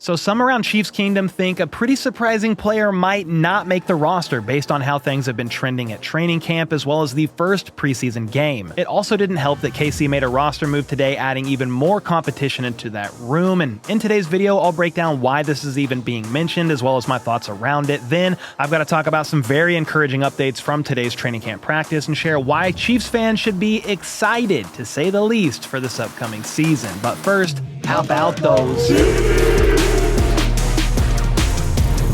So some around Chiefs Kingdom think a pretty surprising player might not make the roster based on how things have been trending at training camp as well as the first preseason game. It also didn't help that KC made a roster move today, adding even more competition into that room, and in today's video I'll break down why this is even being mentioned as well as my thoughts around it. Then I've got to talk about some very encouraging updates from today's training camp practice and share why Chiefs fans should be excited, to say the least, for this upcoming season. But first, how about those?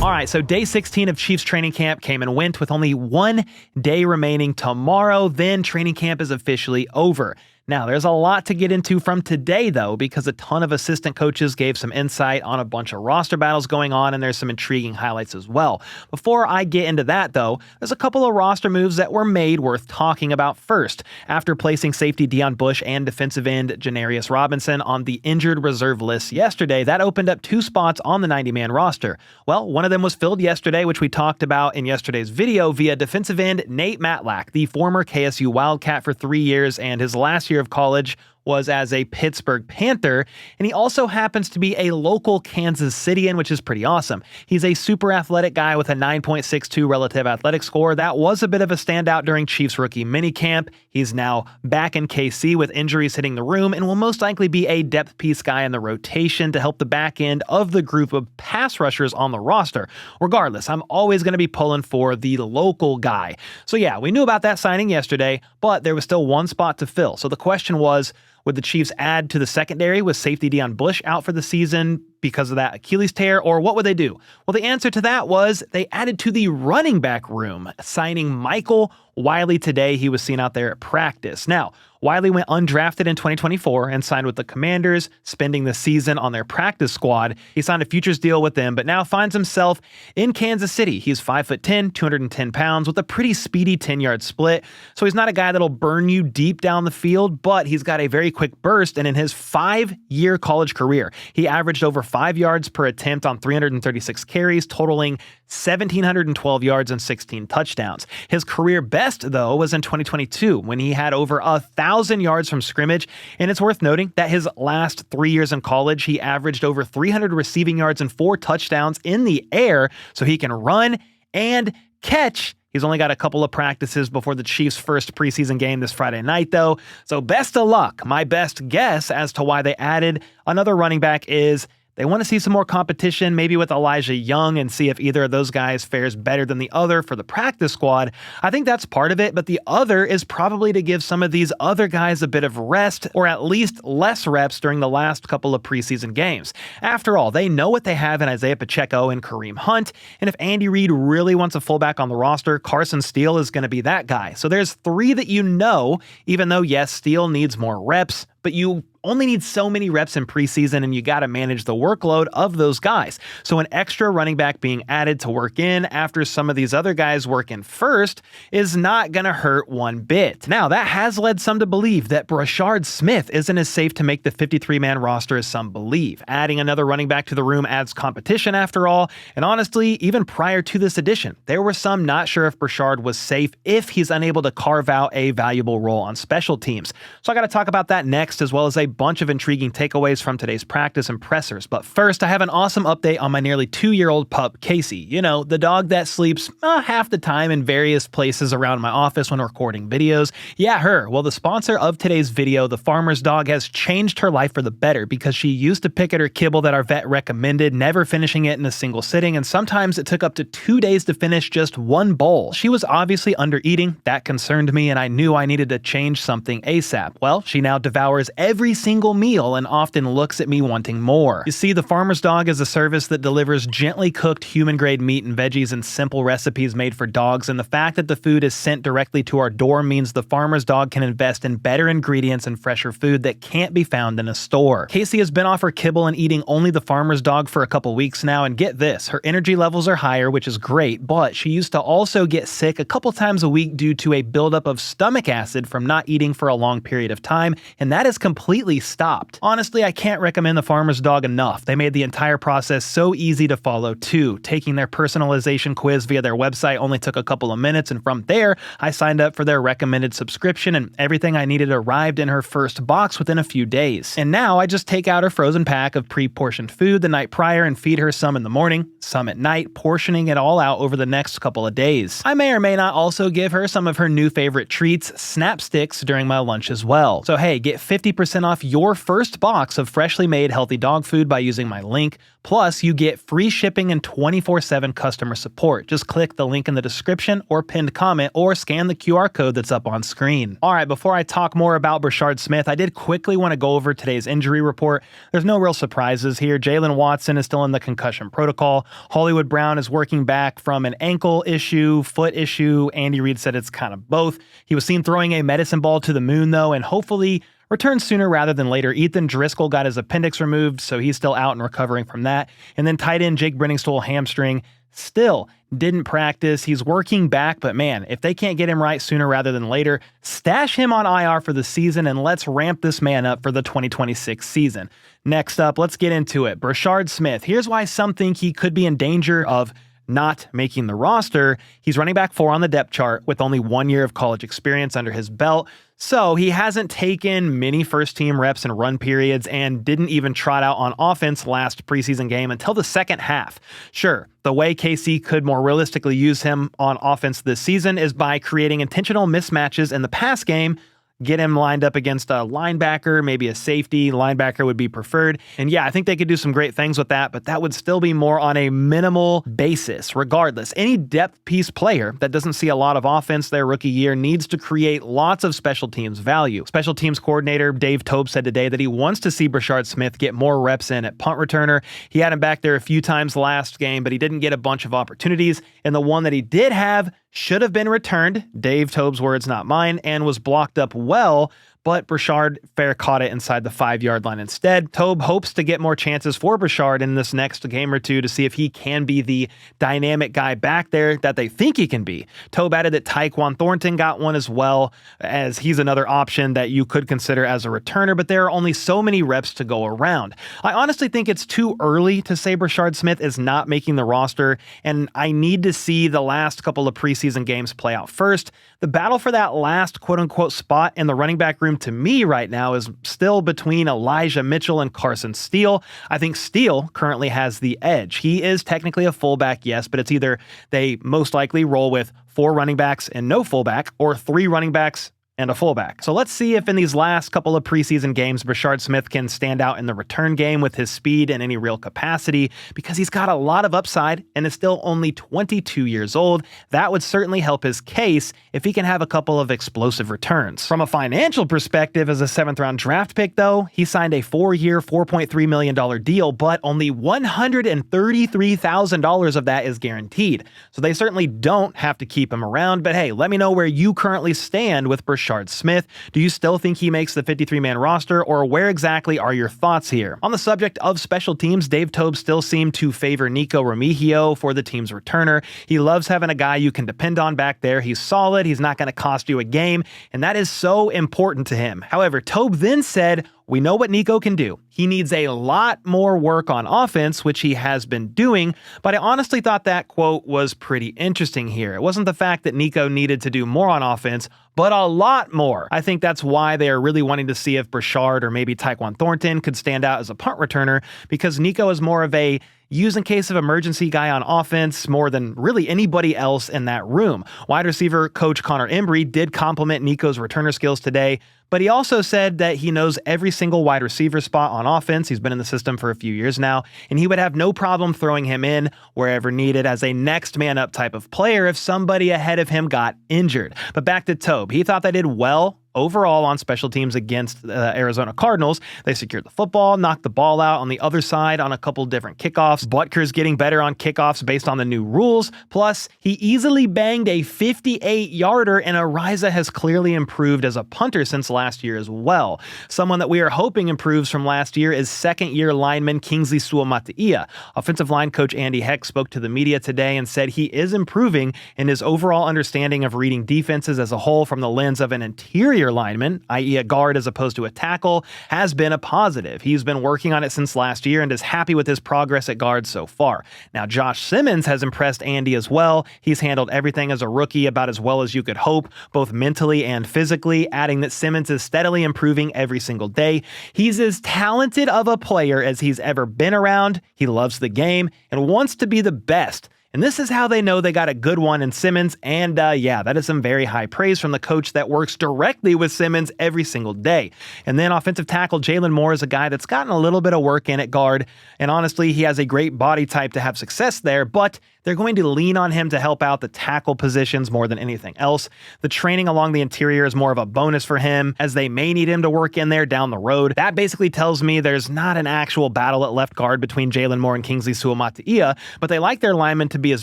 Alright, so day 16 of Chiefs training camp came and went with only 1 day remaining tomorrow, then training camp is officially over. Now, there's a lot to get into from today, though, because a ton of assistant coaches gave some insight on a bunch of roster battles going on, and there's some intriguing highlights as well. Before I get into that, though, there's a couple of roster moves that were made worth talking about first. After placing safety Deon Bush and defensive end Janarius Robinson on the injured reserve list yesterday, that opened up 2 spots on the 90-man roster. Well, one of them was filled yesterday, which we talked about in yesterday's video, via defensive end Nate Matlack, the former KSU Wildcat for 3 years, and his last year of college was as a Pittsburgh Panther, and he also happens to be a local Kansas Cityan, which is pretty awesome. He's a super athletic guy with a 9.62 relative athletic score. That was a bit of a standout during Chiefs rookie minicamp. He's now back in KC with injuries hitting the room and will most likely be a depth piece guy in the rotation to help the back end of the group of pass rushers on the roster. Regardless, I'm always going to be pulling for the local guy. So yeah, we knew about that signing yesterday, but there was still 1 spot to fill. So the question was, would the Chiefs add to the secondary with safety Deon Bush out for the season because of that Achilles tear, or what would they do? Well, the answer to that was they added to the running back room, signing Michael Wiley today. He was seen out there at practice. Now, Wiley went undrafted in 2024 and signed with the Commanders, spending the season on their practice squad. He signed a futures deal with them, but now finds himself in Kansas City. He's 5'10", 210 pounds with a pretty speedy 10-yard split. So he's not a guy that'll burn you deep down the field, but he's got a very quick burst, and in his 5-year college career, he averaged over 5 yards per attempt on 336 carries, totaling 1,712 yards and 16 touchdowns. His career best, though, was in 2022 when he had over 1,000 yards from scrimmage, and it's worth noting that his last 3 years in college, he averaged over 300 receiving yards and 4 touchdowns in the air, so he can run and catch. He's only got a couple of practices before the Chiefs' first preseason game this Friday night, though, so best of luck. My best guess as to why they added another running back is they want to see some more competition, maybe with Elijah Young, and see if either of those guys fares better than the other for the practice squad. I think that's part of it, but the other is probably to give some of these other guys a bit of rest, or at least less reps during the last couple of preseason games. After all, they know what they have in Isaiah Pacheco and Kareem Hunt, and if Andy Reid really wants a fullback on the roster, Carson Steele is going to be that guy. So there's 3 that you know, even though, yes, Steele needs more reps, but you only need so many reps in preseason, and you got to manage the workload of those guys. So an extra running back being added to work in after some of these other guys work in first is not going to hurt one bit. Now, that has led some to believe that Brashard Smith isn't as safe to make the 53-man roster as some believe. Adding another running back to the room adds competition after all, and honestly, even prior to this addition, there were some not sure if Brashard was safe if he's unable to carve out a valuable role on special teams. So I got to talk about that next, as well as a bunch of intriguing takeaways from today's practice and pressers. But first, I have an awesome update on my nearly 2-year-old pup, Casey. You know, the dog that sleeps half the time in various places around my office when recording videos. Yeah, her. Well, the sponsor of today's video, the farmer's dog, has changed her life for the better because she used to pick at her kibble that our vet recommended, never finishing it in a single sitting, and sometimes it took up to 2 days to finish just 1 bowl. She was obviously under-eating. That concerned me, and I knew I needed to change something ASAP. Well, she now devours every single meal and often looks at me wanting more. You see, the Farmer's Dog is a service that delivers gently cooked human-grade meat and veggies in simple recipes made for dogs, and the fact that the food is sent directly to our door means the Farmer's Dog can invest in better ingredients and fresher food that can't be found in a store. Casey has been off her kibble and eating only the Farmer's Dog for a couple weeks now, and get this, her energy levels are higher, which is great, but she used to also get sick a couple times a week due to a buildup of stomach acid from not eating for a long period of time, and that is completely completely stopped. Honestly, I can't recommend the Farmer's Dog enough. They made the entire process so easy to follow too. Taking their personalization quiz via their website only took a couple of minutes, and from there, I signed up for their recommended subscription and everything I needed arrived in her first box within a few days. And now I just take out her frozen pack of pre-portioned food the night prior and feed her some in the morning, some at night, portioning it all out over the next couple of days. I may or may not also give her some of her new favorite treats, Snap Sticks, during my lunch as well. So hey, get 50% off your first box of freshly made healthy dog food by using my link. Plus, you get free shipping and 24/7 customer support. Just click the link in the description or pinned comment or scan the QR code that's up on screen. Alright, before I talk more about Brashard Smith, I did quickly want to go over today's injury report. There's no real surprises here. Jalen Watson is still in the concussion protocol. Hollywood Brown is working back from an ankle issue, foot issue. Andy Reid said it's kind of both. He was seen throwing a medicine ball to the moon though, and hopefully return sooner rather than later. Ethan Driscoll got his appendix removed, so he's still out and recovering from that. And then tight end Jake Brenningstool hamstring still didn't practice. He's working back, but man, if they can't get him right sooner rather than later, stash him on IR for the season and let's ramp this man up for the 2026 season. Next up, let's get into it. Brashard Smith. Here's why some think he could be in danger of not making the roster. He's running back 4 on the depth chart with only 1 year of college experience under his belt. So he hasn't taken many first team reps and run periods and didn't even trot out on offense last preseason game until the second half. Sure, the way KC could more realistically use him on offense this season is by creating intentional mismatches in the pass game. Get him lined up against a linebacker, maybe a safety. Linebacker would be preferred. And yeah, I think they could do some great things with that, but that would still be more on a minimal basis. Regardless, any depth piece player that doesn't see a lot of offense their rookie year needs to create lots of special teams value. Special teams coordinator Dave Toub said today that he wants to see Brashard Smith get more reps in at punt returner. He had him back there a few times last game, but he didn't get a bunch of opportunities. And the one that he did have should have been returned, Dave Toub's words, not mine, and was blocked up well, but Brashard fair caught it inside the 5-yard line instead. Toub hopes to get more chances for Brashard in this next game or two to see if he can be the dynamic guy back there that they think he can be. Toub added that Tyquan Thornton got one as well, as he's another option that you could consider as a returner, but there are only so many reps to go around. I honestly think it's too early to say Brashard Smith is not making the roster, and I need to see the last couple of preseason games play out first. The battle for that last quote-unquote spot in the running back room to me right now is still between Elijah Mitchell and Carson Steele. I think Steele currently has the edge. He is technically a fullback, yes, but it's either they most likely roll with 4 running backs and no fullback, or 3 running backs and a fullback. So let's see if in these last couple of preseason games, Brashard Smith can stand out in the return game with his speed and any real capacity, because he's got a lot of upside and is still only 22 years old. That would certainly help his case if he can have a couple of explosive returns. From a financial perspective, as a 7th round draft pick though, he signed a 4-year, $4.3 million deal, but only $133,000 of that is guaranteed. So they certainly don't have to keep him around, but hey, let me know where you currently stand with Brashard Smith. Do you still think he makes the 53-man roster, or where exactly are your thoughts here? On the subject of special teams, Dave Toub still seemed to favor Nikko Remigio for the team's returner. He loves having a guy you can depend on back there. He's solid, he's not going to cost you a game, and that is so important to him. However, Toub then said, we know what Nikko can do. He needs a lot more work on offense, which he has been doing, but I honestly thought that quote was pretty interesting here. It wasn't the fact that Nikko needed to do more on offense, but a lot more. I think that's why they are really wanting to see if Brashard or maybe Tyquan Thornton could stand out as a punt returner, because Nikko is more of a use in case of emergency guy on offense more than really anybody else in that room. Wide receiver coach Connor Embry did compliment Nikko's returner skills today, but he also said that he knows every single wide receiver spot on offense. He's been in the system for a few years now, and he would have no problem throwing him in wherever needed as a next man up type of player if somebody ahead of him got injured. But back to Toub. He thought they did well overall on special teams against the Arizona Cardinals. They secured the football, knocked the ball out on the other side on a couple different kickoffs. Butker's getting better on kickoffs based on the new rules. Plus, he easily banged a 58-yarder, and Ariza has clearly improved as a punter since last year as well. Someone that we are hoping improves from last year is second-year lineman Kingsley Suamataia. Offensive line coach Andy Heck spoke to the media today and said he is improving in his overall understanding of reading defenses as a whole from the lens of an interior interior lineman, i.e. a guard as opposed to a tackle, has been a positive. He's been working on it since last year and is happy with his progress at guard so far. Now, Josh Simmons has impressed Andy as well. He's handled everything as a rookie about as well as you could hope, both mentally and physically, adding that Simmons is steadily improving every single day. He's as talented of a player as he's ever been around. He loves the game and wants to be the best. And this is how they know they got a good one in Simmons. And yeah, that is some very high praise from the coach that works directly with Simmons every single day. And then offensive tackle Jalen Moore is a guy that's gotten a little bit of work in at guard. And honestly, he has a great body type to have success there, but they're going to lean on him to help out the tackle positions more than anything else. The training along the interior is more of a bonus for him, as they may need him to work in there down the road. That basically tells me there's not an actual battle at left guard between Jalen Moore and Kingsley Suamataia, but they like their linemen to be as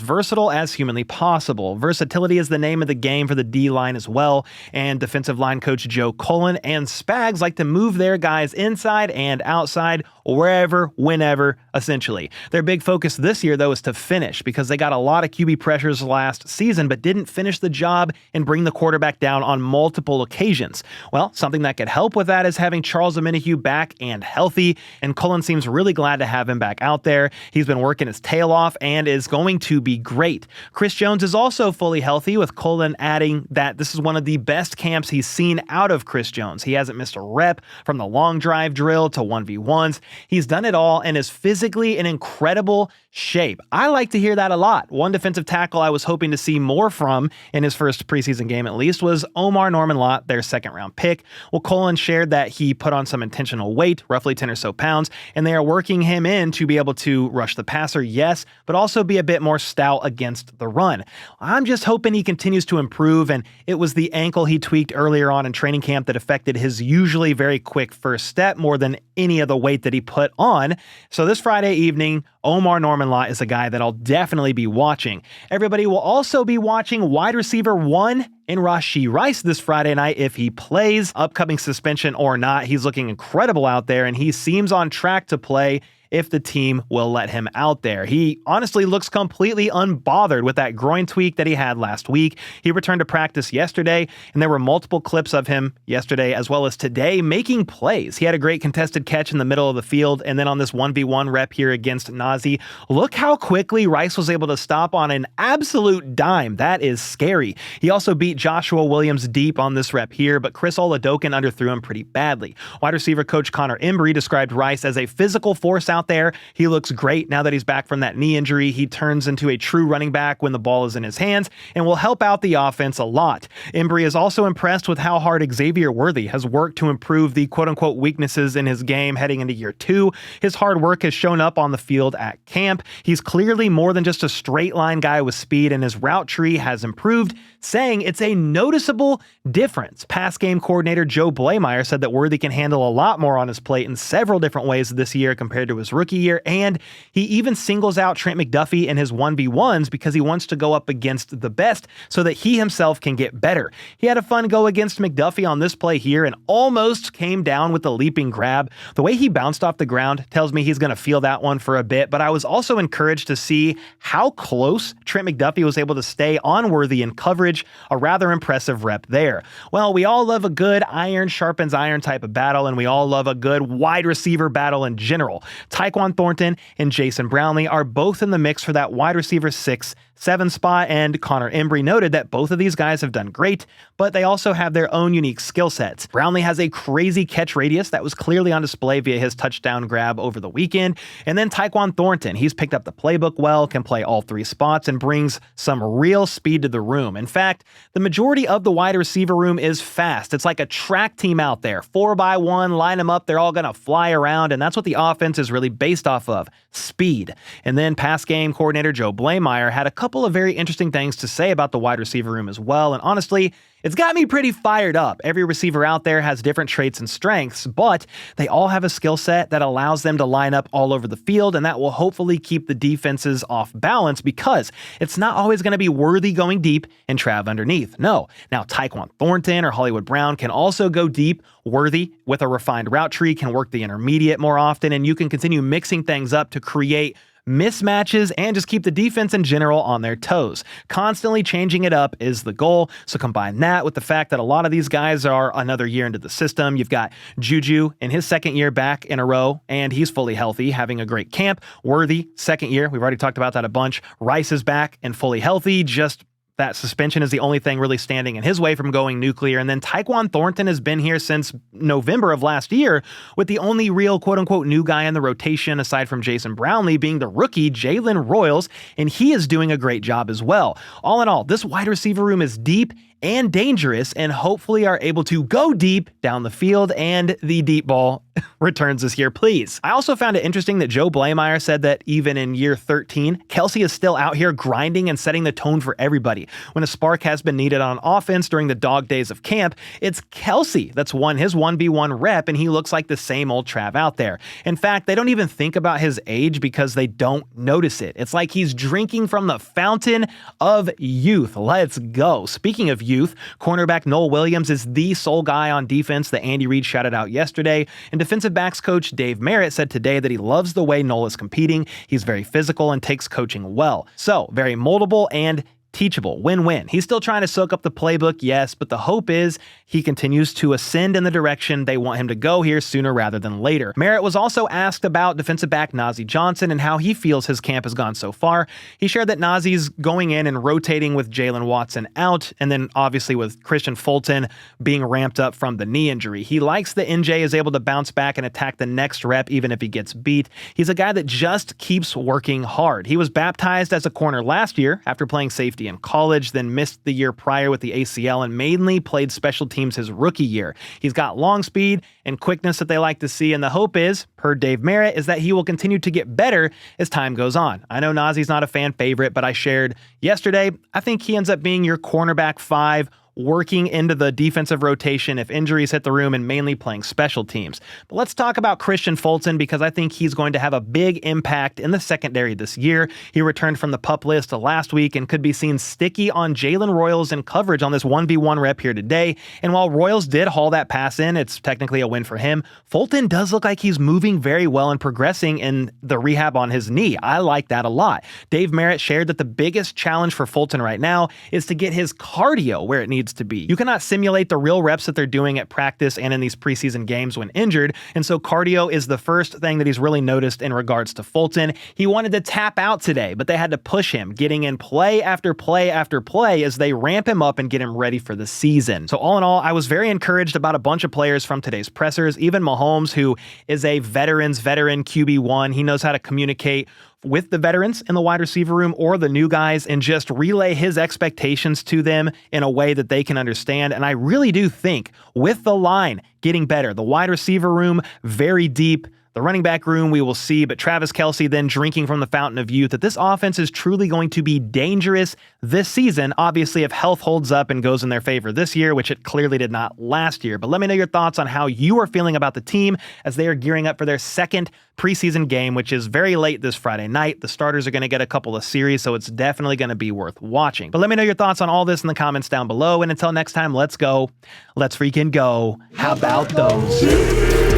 versatile as humanly possible. Versatility is the name of the game for the D-line as well, and defensive line coach Joe Cullen and Spags like to move their guys inside and outside, wherever, whenever, essentially. Their big focus this year, though, is to finish, because they got a lot of QB pressures last season, but didn't finish the job and bring the quarterback down on multiple occasions. Well, something that could help with that is having Charles Omenihu back and healthy, and Cullen seems really glad to have him back out there. He's been working his tail off and is going to be great. Chris Jones is also fully healthy, with Cullen adding that this is one of the best camps he's seen out of Chris Jones. He hasn't missed a rep, from the long drive drill to 1v1s. He's done it all and is physically in incredible shape. I like to hear that a lot. One defensive tackle I was hoping to see more from in his first preseason game at least was Omar Norman-Lott, their second-round pick. Well, Cullen shared that he put on some intentional weight, roughly 10 or so pounds, and they are working him in to be able to rush the passer, yes, but also be a bit more stout against the run. I'm just hoping he continues to improve, and it was the ankle he tweaked earlier on in training camp that affected his usually very quick first step more than any of the weight that he put on. So this Friday evening, Omar Norman-Lott is a guy that I'll definitely be watching. Everybody will also be watching wide receiver 1 in Rashee Rice this Friday night if he plays. Upcoming suspension or not, he's looking incredible out there, and he seems on track to play if the team will let him out there. He honestly looks completely unbothered with that groin tweak that he had last week. He returned to practice yesterday, and there were multiple clips of him yesterday as well as today making plays. He had a great contested catch in the middle of the field, and then on this 1v1 rep here against Nazeeh, look how quickly Rice was able to stop on an absolute dime. That is scary. He also beat Joshua Williams deep on this rep here, but Chris Oladokun underthrew him pretty badly. Wide receiver coach Connor Embry described Rice as a physical force out there. He looks great now that he's back from that knee injury. He turns into a true running back when the ball is in his hands and will help out the offense a lot. Embry is also impressed with how hard Xavier Worthy has worked to improve the quote-unquote weaknesses in his game heading into year 2. His hard work has shown up on the field at camp. He's clearly more than just a straight line guy with speed, and his route tree has improved, saying it's a noticeable difference. Pass game coordinator Joe Blameyer said that Worthy can handle a lot more on his plate in several different ways this year compared to his rookie year, and he even singles out Trent McDuffie in his 1v1s because he wants to go up against the best so that he himself can get better. He had a fun go against McDuffie on this play here and almost came down with the leaping grab. The way he bounced off the ground tells me he's going to feel that one for a bit, but I was also encouraged to see how close Trent McDuffie was able to stay on Worthy in coverage, a rather impressive rep there. Well, we all love a good iron sharpens iron type of battle, and we all love a good wide receiver battle in general. Tyquan Thornton and Jason Brownlee are both in the mix for that wide receiver 6-7 spot, and Connor Embry noted that both of these guys have done great, but they also have their own unique skill sets. Brownlee has a crazy catch radius that was clearly on display via his touchdown grab over the weekend, and then Tyquan Thornton, he's picked up the playbook well, can play all 3 spots, and brings some real speed to the room. In fact, the majority of the wide receiver room is fast. It's like a track team out there. 4x1, line them up, they're all going to fly around, and that's what the offense is really based off of, speed. And then pass game coordinator Joe Blameyer had a couple of very interesting things to say about the wide receiver room as well, and honestly, it's got me pretty fired up. Every receiver out there has different traits and strengths, but they all have a skill set that allows them to line up all over the field, and that will hopefully keep the defenses off balance because it's not always going to be Worthy going deep and Trav underneath. No. Now, Tyquan Thornton or Hollywood Brown can also go deep. Worthy, with a refined route tree, can work the intermediate more often, and you can continue mixing things up to create mismatches, and just keep the defense in general on their toes. Constantly changing it up is the goal. So combine that with the fact that a lot of these guys are another year into the system. You've got Juju in his second year back in a row, and he's fully healthy, having a great camp. Worthy, second year. We've already talked about that a bunch. Rice is back and fully healthy. Just that suspension is the only thing really standing in his way from going nuclear. And then Tyquan Thornton has been here since November of last year, with the only real quote-unquote new guy in the rotation, aside from Jason Brownlee, being the rookie Jalen Royals, and he is doing a great job as well. All in all, this wide receiver room is deep and dangerous, and hopefully are able to go deep down the field, and the deep ball returns this year, please. I also found it interesting that Joe Blameyer said that even in year 13, Kelce is still out here grinding and setting the tone for everybody. When a spark has been needed on offense during the dog days of camp, it's Kelce that's won his 1v1 rep, and he looks like the same old Trav out there. In fact, they don't even think about his age because they don't notice it. It's like he's drinking from the fountain of youth. Let's go. Speaking of youth, cornerback Nohl Williams is the sole guy on defense that Andy Reid shouted out yesterday, and defensive backs coach Dave Merritt said today that he loves the way Nohl is competing. He's very physical and takes coaching well. So, very moldable and teachable. Win-win. He's still trying to soak up the playbook, yes, but the hope is he continues to ascend in the direction they want him to go here sooner rather than later. Merritt was also asked about defensive back Nazeeh Johnson and how he feels his camp has gone so far. He shared that Nazeeh's going in and rotating with Jalen Watson out, and then obviously with Kristian Fulton being ramped up from the knee injury. He likes that NJ is able to bounce back and attack the next rep even if he gets beat. He's a guy that just keeps working hard. He was baptized as a corner last year after playing safety in college, then missed the year prior with the ACL and mainly played special teams his rookie year. He's got long speed and quickness that they like to see, and the hope is, per Dave Merritt, is that he will continue to get better as time goes on. I know Nazeeh's not a fan favorite, but I shared yesterday, I think he ends up being your cornerback 5, working into the defensive rotation if injuries hit the room and mainly playing special teams. But let's talk about Kristian Fulton, because I think he's going to have a big impact in the secondary this year. He returned from the PUP list last week and could be seen sticky on Jalen Royals in coverage on this 1v1 rep here today. And while Royals did haul that pass in, it's technically a win for him. Fulton does look like he's moving very well and progressing in the rehab on his knee. I like that a lot. Dave Merritt shared that the biggest challenge for Fulton right now is to get his cardio where it needs to be. You cannot simulate the real reps that they're doing at practice and in these preseason games when injured, and so cardio is the first thing that he's really noticed in regards to Fulton. He wanted to tap out today, but they had to push him, getting in play after play after play as they ramp him up and get him ready for the season. So all in all, I was very encouraged about a bunch of players from today's pressers, even Mahomes, who is a veteran QB1. He knows how to communicate with the veterans in the wide receiver room or the new guys and just relay his expectations to them in a way that they can understand. And I really do think with the line getting better, the wide receiver room very deep, the running back room we will see, but Travis Kelce then drinking from the fountain of youth, that this offense is truly going to be dangerous this season. Obviously, if health holds up and goes in their favor this year, which it clearly did not last year. But let me know your thoughts on how you are feeling about the team as they are gearing up for their second preseason game, which is very late this Friday night. The starters are going to get a couple of series, so it's definitely going to be worth watching. But let me know your thoughts on all this in the comments down below. And until next time, let's go. Let's freaking go. How about those?